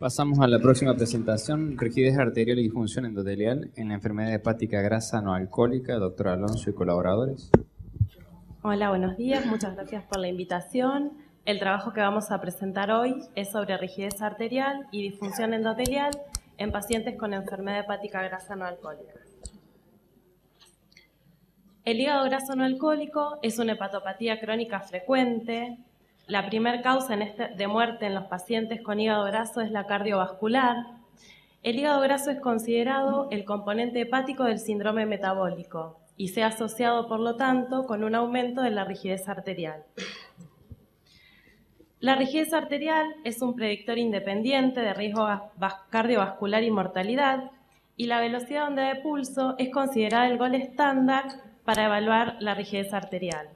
Pasamos a la próxima presentación, rigidez arterial y disfunción endotelial en la enfermedad hepática grasa no alcohólica, doctor Alonso y colaboradores. Hola, buenos días, muchas gracias por la invitación. El trabajo que vamos a presentar hoy es sobre rigidez arterial y disfunción endotelial en pacientes con enfermedad hepática grasa no alcohólica. El hígado graso no alcohólico es una hepatopatía crónica frecuente. La primera causa de muerte en los pacientes con hígado graso es la cardiovascular. El hígado graso es considerado el componente hepático del síndrome metabólico y se ha asociado, por lo tanto, con un aumento de la rigidez arterial. La rigidez arterial es un predictor independiente de riesgo cardiovascular y mortalidad, y la velocidad de onda de pulso es considerada el gol estándar para evaluar la rigidez arterial.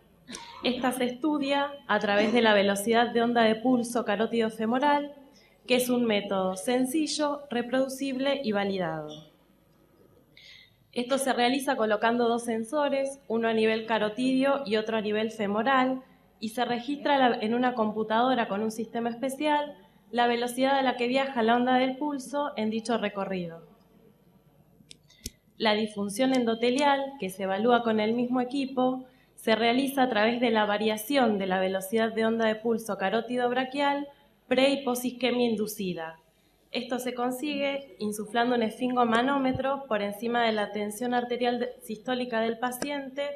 Esta se estudia a través de la velocidad de onda de pulso carótido femoral, que es un método sencillo, reproducible y validado. Esto se realiza colocando dos sensores, uno a nivel carotidio y otro a nivel femoral, y se registra en una computadora con un sistema especial la velocidad a la que viaja la onda del pulso en dicho recorrido. La disfunción endotelial, que se evalúa con el mismo equipo, se realiza a través de la variación de la velocidad de onda de pulso carótido braquial pre- y posisquemia inducida. Esto se consigue insuflando un esfingomanómetro por encima de la tensión arterial sistólica del paciente,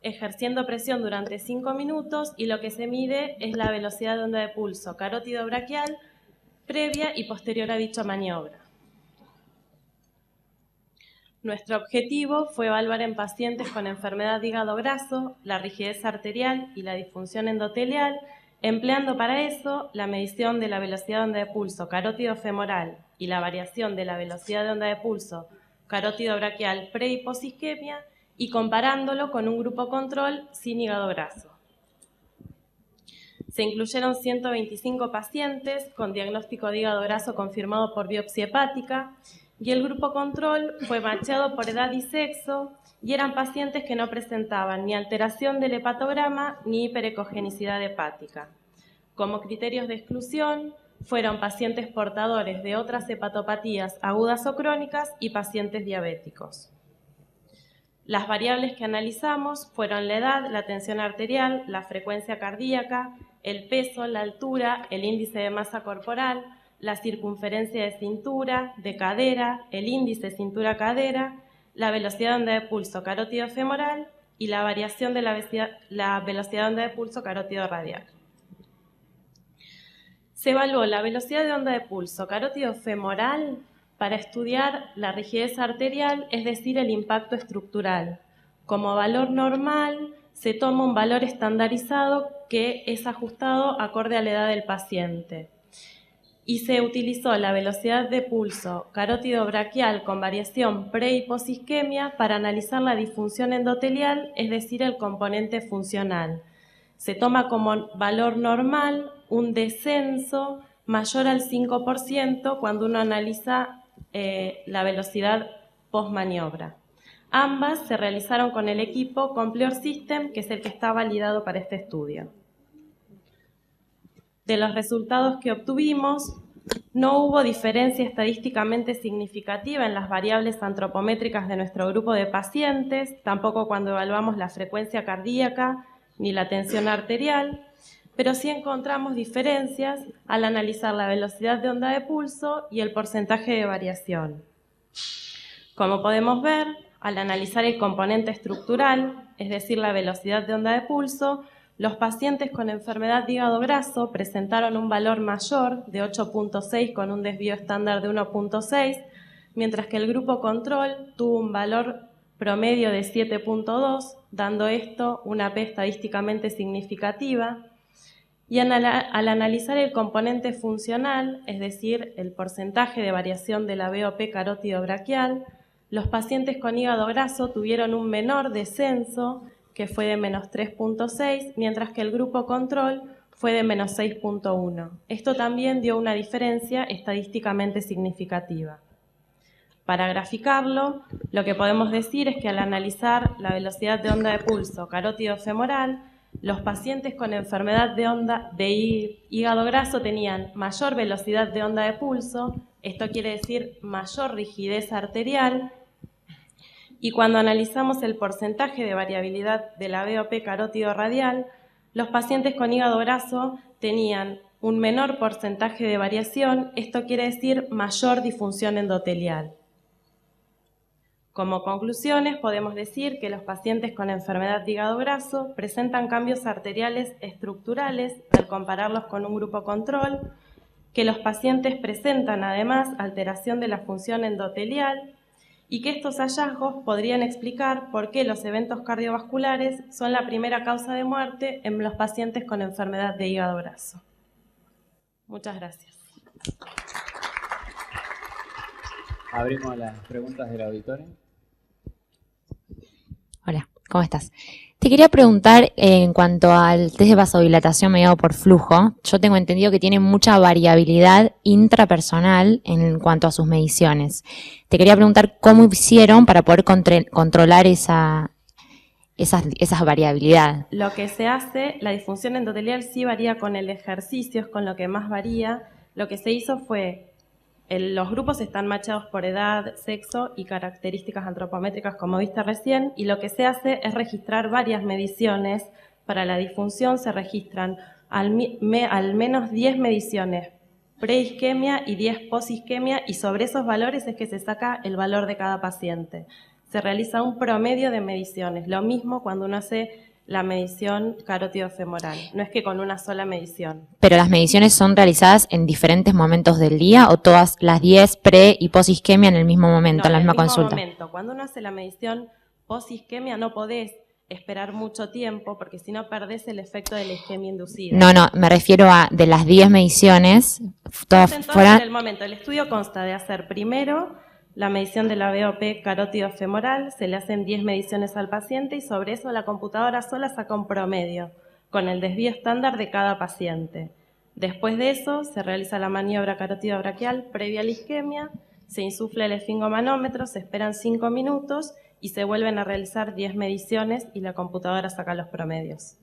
ejerciendo presión durante 5 minutos, y lo que se mide es la velocidad de onda de pulso carótido braquial previa y posterior a dicha maniobra. Nuestro objetivo fue evaluar en pacientes con enfermedad de hígado graso la rigidez arterial y la disfunción endotelial, empleando para eso la medición de la velocidad de onda de pulso carótido femoral y la variación de la velocidad de onda de pulso carótido braquial pre- y posisquemia, y comparándolo con un grupo control sin hígado graso. Se incluyeron 125 pacientes con diagnóstico de hígado graso confirmado por biopsia hepática, y el grupo control fue macheado por edad y sexo, y eran pacientes que no presentaban ni alteración del hepatograma ni hiperecogenicidad hepática. Como criterios de exclusión fueron pacientes portadores de otras hepatopatías agudas o crónicas y pacientes diabéticos. Las variables que analizamos fueron la edad, la tensión arterial, la frecuencia cardíaca, el peso, la altura, el índice de masa corporal, la circunferencia de cintura, de cadera, el índice cintura-cadera, la velocidad de onda de pulso carótido femoral y la variación de la velocidad de onda de pulso carótido radial. Se evaluó la velocidad de onda de pulso carótido femoral para estudiar la rigidez arterial, es decir, el impacto estructural. Como valor normal, se toma un valor estandarizado que es ajustado acorde a la edad del paciente. Y se utilizó la velocidad de pulso carótido braquial con variación pre- y posisquemia para analizar la disfunción endotelial, es decir, el componente funcional. Se toma como valor normal un descenso mayor al 5% cuando uno analiza la velocidad post-maniobra. Ambas se realizaron con el equipo Compleor System, que es el que está validado para este estudio. De los resultados que obtuvimos, no hubo diferencia estadísticamente significativa en las variables antropométricas de nuestro grupo de pacientes, tampoco cuando evaluamos la frecuencia cardíaca ni la tensión arterial, pero sí encontramos diferencias al analizar la velocidad de onda de pulso y el porcentaje de variación. Como podemos ver, al analizar el componente estructural, es decir, la velocidad de onda de pulso, los pacientes con enfermedad de hígado graso presentaron un valor mayor de 8.6 con un desvío estándar de 1.6, mientras que el grupo control tuvo un valor promedio de 7.2, dando esto una P estadísticamente significativa. Y al analizar el componente funcional, es decir, el porcentaje de variación de la BOP carótido braquial, los pacientes con hígado graso tuvieron un menor descenso, que fue de menos 3.6, mientras que el grupo control fue de menos 6.1. Esto también dio una diferencia estadísticamente significativa. Para graficarlo, lo que podemos decir es que al analizar la velocidad de onda de pulso carótido femoral, los pacientes con enfermedad de hígado graso tenían mayor velocidad de onda de pulso, esto quiere decir mayor rigidez arterial, y cuando analizamos el porcentaje de variabilidad de la BOP carótido radial, los pacientes con hígado graso tenían un menor porcentaje de variación, esto quiere decir mayor disfunción endotelial. Como conclusiones, podemos decir que los pacientes con enfermedad de hígado graso presentan cambios arteriales estructurales al compararlos con un grupo control, que los pacientes presentan además alteración de la función endotelial y que estos hallazgos podrían explicar por qué los eventos cardiovasculares son la primera causa de muerte en los pacientes con enfermedad de hígado graso. Muchas gracias. Abrimos las preguntas del auditorio. Hola, ¿cómo estás? Te quería preguntar en cuanto al test de vasodilatación mediado por flujo. Yo tengo entendido que tiene mucha variabilidad intrapersonal en cuanto a sus mediciones. Te quería preguntar cómo hicieron para poder controlar esa variabilidad. Lo que se hace, la disfunción endotelial sí varía con el ejercicio, es con lo que más varía. Lo que se hizo fue, los grupos están machados por edad, sexo y características antropométricas, como viste recién, y lo que se hace es registrar varias mediciones. Para la disfunción se registran al menos 10 mediciones preisquemia y 10 posisquemia, y sobre esos valores es que se saca el valor de cada paciente. Se realiza un promedio de mediciones, lo mismo cuando uno hace la medición carótido-femoral, no es que con una sola medición. ¿Pero las mediciones son realizadas en diferentes momentos del día o todas las 10 pre y posisquemia en el mismo momento, en la misma consulta? En el mismo momento. Cuando uno hace la medición posisquemia no podés esperar mucho tiempo porque si no perdés el efecto de la isquemia inducida. No, me refiero a de las 10 mediciones, todas fuera... En el momento, el estudio consta de hacer primero la medición de la BOP carótido femoral, se le hacen 10 mediciones al paciente y sobre eso la computadora sola saca un promedio con el desvío estándar de cada paciente. Después de eso se realiza la maniobra carótido braquial previa a la isquemia, se insufla el esfingomanómetro, se esperan 5 minutos y se vuelven a realizar 10 mediciones y la computadora saca los promedios.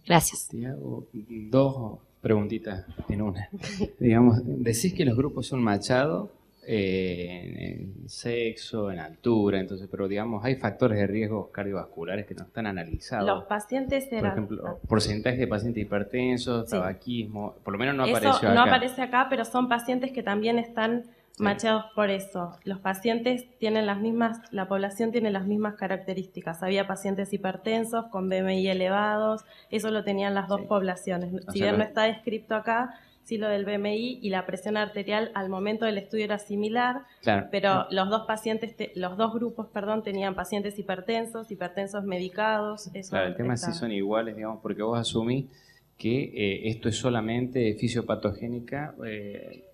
Gracias. Te hago dos preguntitas en una. Digamos, decís que los grupos son machados en sexo, en altura, entonces, pero digamos, hay factores de riesgo cardiovasculares que no están analizados. Los pacientes eran... Por ejemplo, porcentaje de pacientes hipertensos, sí, tabaquismo, por lo menos no apareció acá. Eso no aparece acá, pero son pacientes que también están machados por eso. Los pacientes tienen las mismas, la población tiene las mismas características. Había pacientes hipertensos con BMI elevados, eso lo tenían las dos poblaciones. Si bien no está descrito acá, sí lo del BMI y la presión arterial al momento del estudio era similar, claro, pero los dos grupos, tenían pacientes hipertensos medicados. Eso claro, el tema es si son iguales, digamos, porque vos asumís que esto es solamente fisiopatogénicamente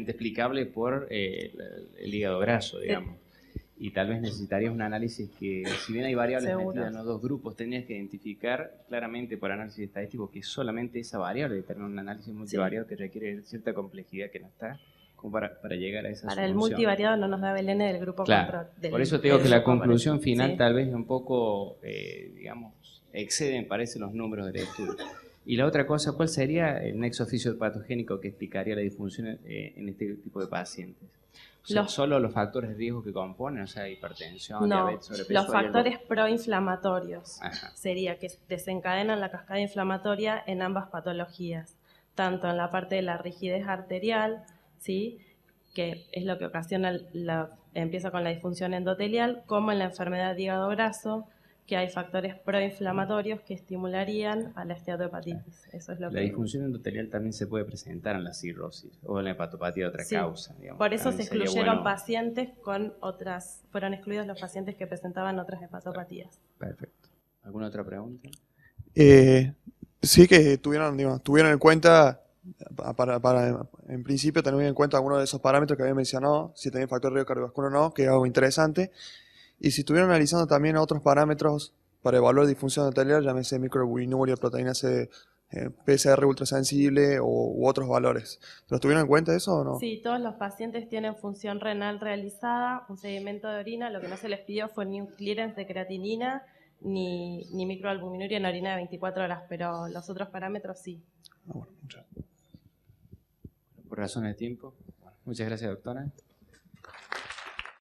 explicable por el hígado graso, digamos. Y tal vez necesitarías un análisis que, si bien hay variables metidas en los dos grupos, tendrías que identificar claramente por análisis estadístico que solamente esa variable determina un análisis multivariado que requiere cierta complejidad que no está como para llegar a esa solución. Para el multivariado no nos da Belén del grupo control. Por eso te digo que la conclusión final tal vez un poco, digamos, excede, me parece, los números del estudio. Y la otra cosa, ¿cuál sería el nexo fisiopatogénico que explicaría la disfunción en este tipo de pacientes? ¿Solo los factores de riesgo que componen, o sea, hipertensión, diabetes, sobrepeso? Los factores proinflamatorios sería que desencadenan la cascada inflamatoria en ambas patologías, tanto en la parte de la rigidez arterial, ¿sí?, que es lo que ocasiona empieza con la disfunción endotelial, como en la enfermedad de hígado graso, que hay factores proinflamatorios que estimularían a la esteatohepatitis. Eso es lo la disfunción endotelial también se puede presentar en la cirrosis o en la hepatopatía de otra causa. Digamos. Por eso también se excluyeron pacientes con otras, fueron excluidos los pacientes que presentaban otras hepatopatías. Perfecto. ¿Alguna otra pregunta? Sí, que tuvieron en cuenta, en principio tener en cuenta algunos de esos parámetros que había mencionado, si tenía factor de riesgo cardiovascular o no, que es algo interesante. Y si estuvieron analizando también otros parámetros para evaluar disfunción endotelial, llámese microalbuminuria, proteína C, PCR ultrasensible u otros valores. ¿Los tuvieron en cuenta eso o no? Sí, todos los pacientes tienen función renal realizada, un seguimiento de orina, lo que no se les pidió fue ni un clearance de creatinina ni microalbuminuria en orina de 24 horas, pero los otros parámetros sí. Bueno, muchas gracias. Por razones de tiempo. Bueno, muchas gracias, doctora.